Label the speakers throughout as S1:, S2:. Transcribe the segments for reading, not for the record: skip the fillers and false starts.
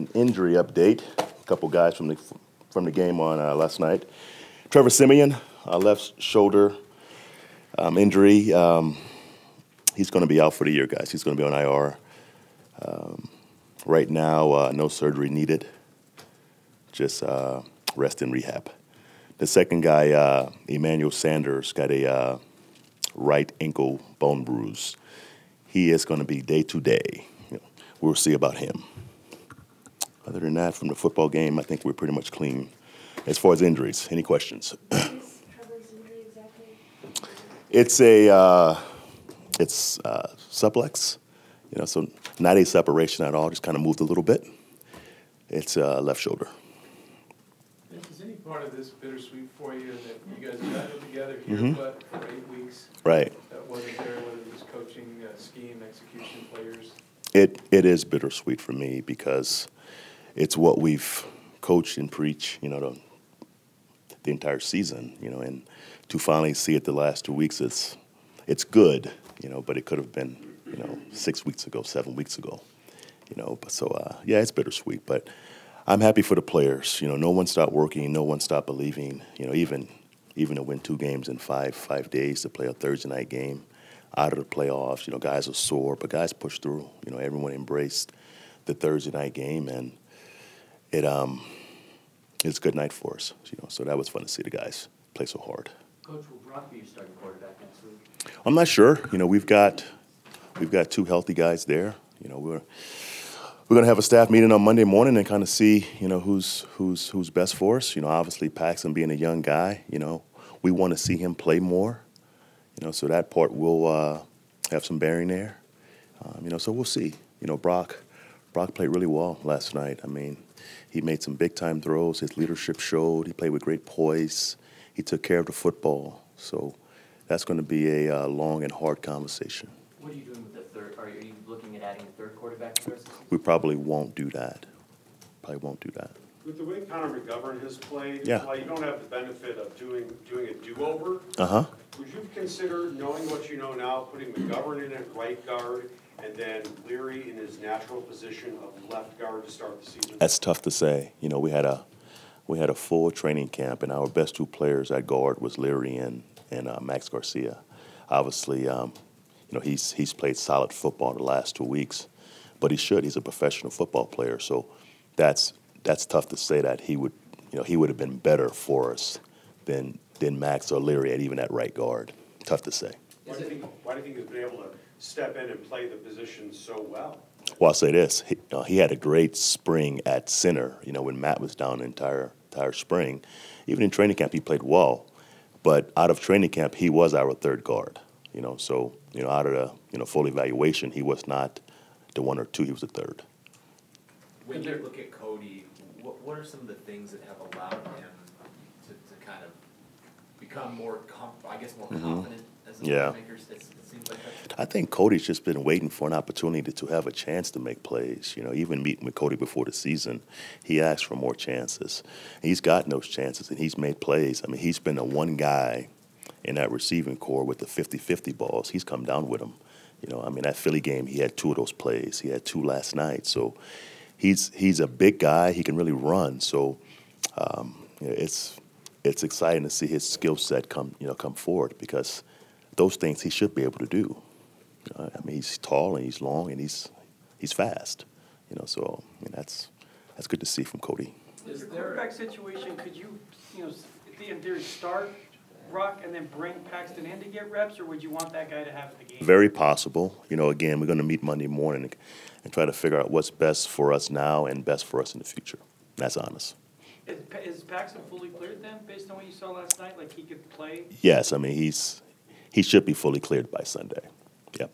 S1: an injury update. A couple guys from the game on last night. Trevor Siemian, left shoulder injury. He's going to be out for the year, guys. He's going to be on IR. Right now, no surgery needed. Just rest and rehab. The second guy, Emmanuel Sanders, got a right ankle bone bruise. He is going to be day to day. We'll see about him. Other than that, from the football game, I think we're pretty much clean. As far as injuries, any questions?
S2: What is Trevor's injury exactly?
S1: It's sublex, so not a separation at all. Just kind of moved a little bit. It's left shoulder.
S3: Is any part of this bittersweet for you that you guys battled together here, but for 8 weeks?
S1: Right.
S3: That wasn't there, whether it was coaching, scheme, execution, players.
S1: It is bittersweet for me because it's what we've coached and preached, the entire season, and to finally see it the last 2 weeks, it's good, but it could have been, 6 weeks ago, 7 weeks ago, But so, yeah, it's bittersweet, but I'm happy for the players. No one stopped working, no one stopped believing, even to win 2 games in five days to play a Thursday night game out of the playoffs. Guys are sore, but guys pushed through. Everyone embraced the Thursday night game, and it's a good night for us. So that was fun to see the guys play so hard.
S4: Coach, will Brock be your starting quarterback next week?
S1: I'm not sure. We've got 2 healthy guys there. We're going to have a staff meeting on Monday morning and kind of see, who's best for us. Obviously Paxton being a young guy, we want to see him play more. So that part will have some bearing there. So we'll see. Brock played really well last night. I mean, he made some big-time throws. His leadership showed. He played with great poise. He took care of the football. So that's going to be a long and hard conversation.
S4: What are you doing with the third? Are you looking at adding a third quarterback for us?
S1: We probably won't do that.
S5: With the way Connor McGovern has played,
S1: Yeah.
S5: while you don't have the benefit of doing a do-over, would you consider, knowing what you know now, putting McGovern in at right guard and then Leary in his natural position of left guard to start the season?
S1: That's tough to say. We had a full training camp, and our best 2 players at guard was Leary and Max Garcia. Obviously, he's played solid football the last 2 weeks, but he should. He's a professional football player, so that's tough to say that he would have been better for us than Max or Leary at even at right guard. Tough to say.
S5: Why do you think he's been able to step in and play the position so well?
S1: Well, I'll say this: he had a great spring at center. When Matt was down the entire spring, even in training camp he played well, but out of training camp he was our third guard. So out of the full evaluation he was not the 1 or 2; he was the third.
S6: When you look at Cody, what are some of the things that have allowed him to kind of become more confident as a playmaker? It seems like that.
S1: I think Cody's just been waiting for an opportunity to have a chance to make plays. Even meeting with Cody before the season, he asked for more chances. He's gotten those chances, and he's made plays. I mean, he's been the one guy in that receiving core with the 50-50 balls. He's come down with them. That Philly game, he had 2 of those plays. He had 2 last night. So he's a big guy. He can really run. So it's exciting to see his skill set come forward, because those things he should be able to do. He's tall and he's long and he's fast. So that's good to see from Cody.
S7: Is the quarterback situation, could you, in theory, start Brock and then bring Paxton in to get reps, or would you want that guy to have the game?
S1: Very possible. Again, we're going to meet Monday morning and try to figure out what's best for us now and best for us in the future. That's honest.
S7: Is Paxton fully cleared then, based on what you saw last night? Like he could play?
S1: Yes, he should be fully cleared by Sunday. Yep.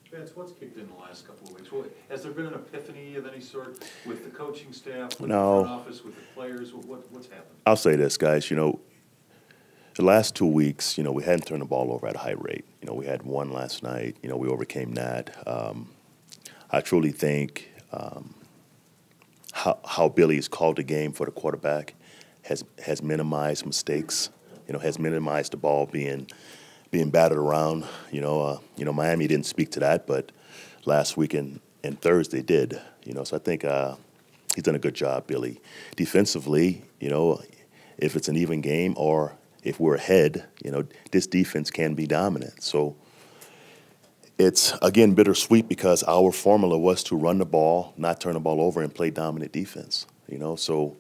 S8: Vance, what's kicked in the last couple of weeks? Has there been an epiphany of any sort with the coaching staff, with
S1: No.
S8: the front office, with the players? What's happened?
S1: I'll say this, guys. The last 2 weeks, we hadn't turned the ball over at a high rate. We had 1 last night. We overcame that. I truly think how Billy has called the game for the quarterback has minimized mistakes. Has minimized the ball being battered around. Miami didn't speak to that, but last week in and Thursday did. So I think he's done a good job, Billy. Defensively, if it's an even game or if we're ahead, this defense can be dominant. So it's, again, bittersweet because our formula was to run the ball, not turn the ball over, and play dominant defense. So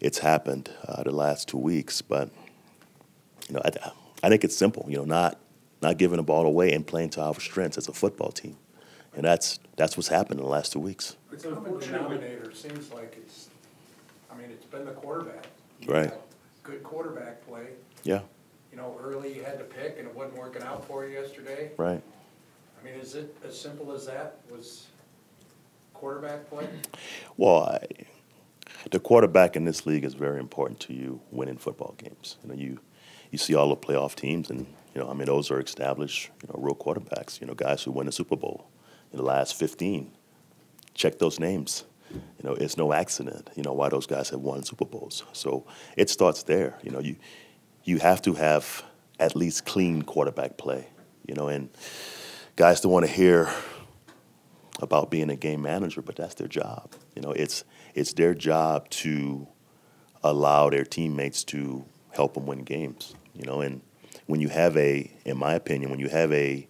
S1: it's happened the last 2 weeks. But, I think it's simple, not giving the ball away and playing to our strengths as a football team. And that's what's happened in the last 2 weeks.
S9: The common denominator seems like it's been the quarterback. You
S1: Right.
S9: got good quarterback play.
S1: Yeah,
S9: Early you had to pick and it wasn't working out for you yesterday.
S1: right.
S9: Is it as simple as that? Was quarterback play?
S1: Well, the quarterback in this league is very important to you winning football games. You see all the playoff teams, and those are established, real quarterbacks. Guys who win the Super Bowl in the last 15. Check those names. It's no accident. Why those guys have won Super Bowls. So it starts there. You have to have at least clean quarterback play. And guys don't want to hear about being a game manager, but that's their job. It's their job to allow their teammates to help them win games. And when you have in my opinion, when you have a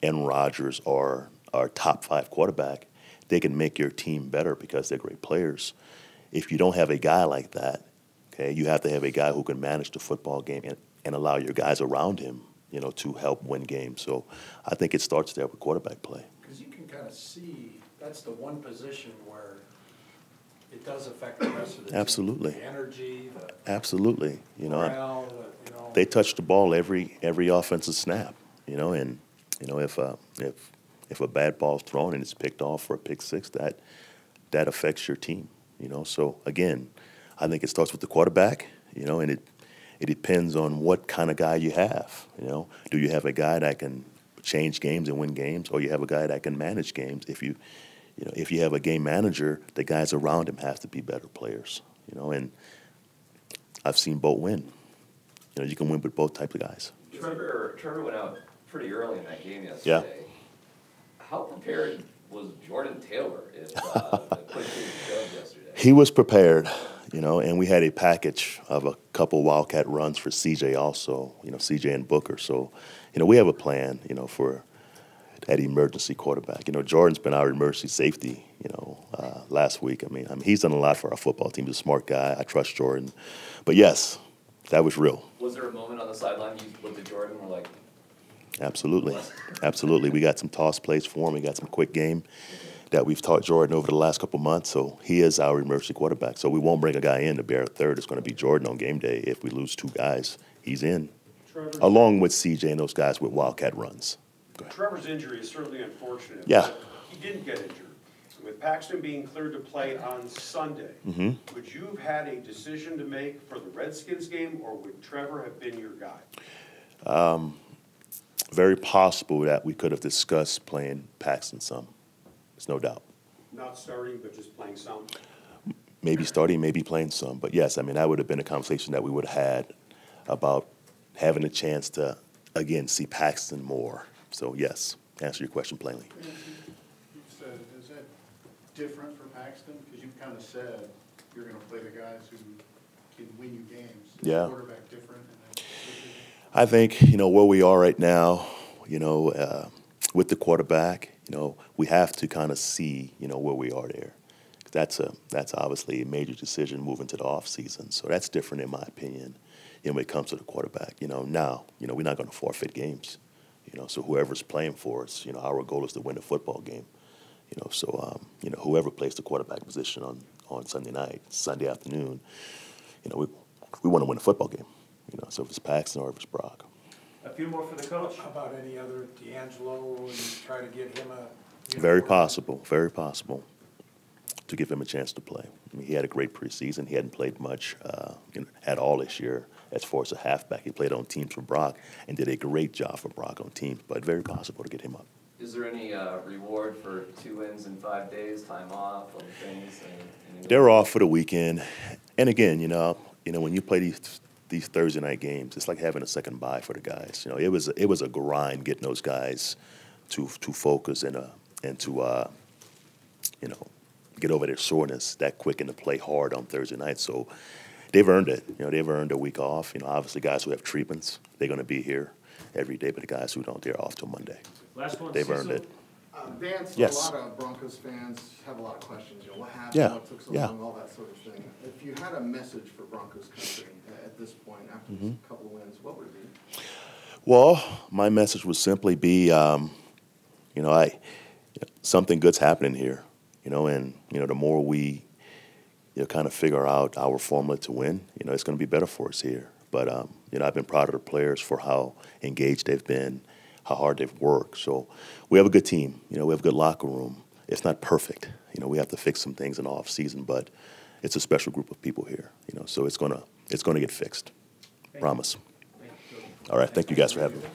S1: Aaron Rodgers or our top 5 quarterback, they can make your team better because they're great players. If you don't have a guy like that, okay, you have to have a guy who can manage the football game and allow your guys around him, to help win games. So I think it starts there with quarterback play.
S9: Because you can kind of see that's the one position where it does affect the rest of the team.
S1: Absolutely.
S9: The energy, the
S1: Absolutely.
S9: morale,
S1: They touch the ball every offensive snap, and if a bad ball's thrown and it's picked off for a pick six, that affects your team, So again, I think it starts with the quarterback, and it depends on what kind of guy you have. Do you have a guy that can change games and win games, or you have a guy that can manage games? If you have a game manager, the guys around him have to be better players. And I've seen both win. You can win with both types of guys.
S10: Trevor went out pretty early in that game yesterday.
S1: Yeah.
S10: How prepared was Jordan Taylor if the quick game showed yesterday?
S1: He was prepared, and we had a package of a couple Wildcat runs for CJ also, CJ and Booker. So, we have a plan, for that emergency quarterback. Jordan's been our emergency safety, last week. He's done a lot for our football team. He's a smart guy. I trust Jordan. But yes, that was real.
S10: Was there a moment on the sideline you looked at Jordan and were like,
S1: Absolutely. Absolutely. We got some toss plays for him. We got some quick game that we've taught Jordan over the last couple months. So he is our emergency quarterback. So we won't bring a guy in to bear a third. It's going to be Jordan on game day. If we lose 2 guys, he's in, along with CJ and those guys with Wildcat runs.
S5: Trevor's injury is certainly unfortunate.
S1: Yeah.
S5: But he didn't get injured. With Paxton being cleared to play on Sunday, would you have had a decision to make for the Redskins game, or would Trevor have been your guy?
S1: Very possible that we could have discussed playing Paxton some. There's no doubt.
S5: Not starting, but just playing some?
S1: Maybe starting, maybe playing some. But yes, that would have been a conversation that we would have had about having a chance to, again, see Paxton more. So yes, answer your question plainly.
S11: So is that different for Paxton? Because you've kind of said you're going to play the guys who can win you games. Is
S1: Yeah.
S11: the quarterback different?
S1: I think, where we are right now, with the quarterback, we have to kind of see, where we are there. That's obviously a major decision moving to the offseason. So that's different in my opinion, when it comes to the quarterback. Now, we're not going to forfeit games. So whoever's playing for us, our goal is to win a football game. So whoever plays the quarterback position on Sunday night, Sunday afternoon, we want to win a football game. So if it's Paxton or if it's Brock.
S10: a few more for the coach?
S9: How about any other D'Angelo and try to get him a...
S1: Very possible to give him a chance to play. He had a great preseason. He hadn't played much at all this year as far as a halfback. He played on teams for Brock and did a great job for Brock on teams, but very possible to get him up.
S10: Is there any reward for 2 wins in 5 days, time off, other things?
S1: They're off for the weekend. And again, when you play these Thursday night games, it's like having a second bye for the guys. It was a grind getting those guys to focus and to you know, get over their soreness that quick and to play hard on Thursday night. So they've earned it. You know, they've earned a week off. You know, obviously guys who have treatments, they're going to be here every day, but the guys who don't, they're off till Monday.
S12: Last one,
S1: They've earned it.
S13: Vance,
S1: Yes.
S13: a lot of Broncos fans have a lot of questions, you know, what happened,
S1: Yeah,
S13: what took so
S1: yeah.
S13: long, all that sort of thing. If you had a message for Broncos country at this point, after
S1: Mm-hmm.
S13: a couple of wins, what would it be?
S1: Well, my message would simply be, you know, something good's happening here, you know, and, you know, the more we, you know, kind of figure out our formula to win, you know, it's going to be better for us here. But, you know, I've been proud of the players for how engaged they've been, how hard they've worked. So we have a good team. You know, we have a good locker room. It's not perfect. You know, we have to fix some things in the off season, but it's a special group of people here. You know, so it's gonna get fixed. Promise. All right. Thank you guys for having me.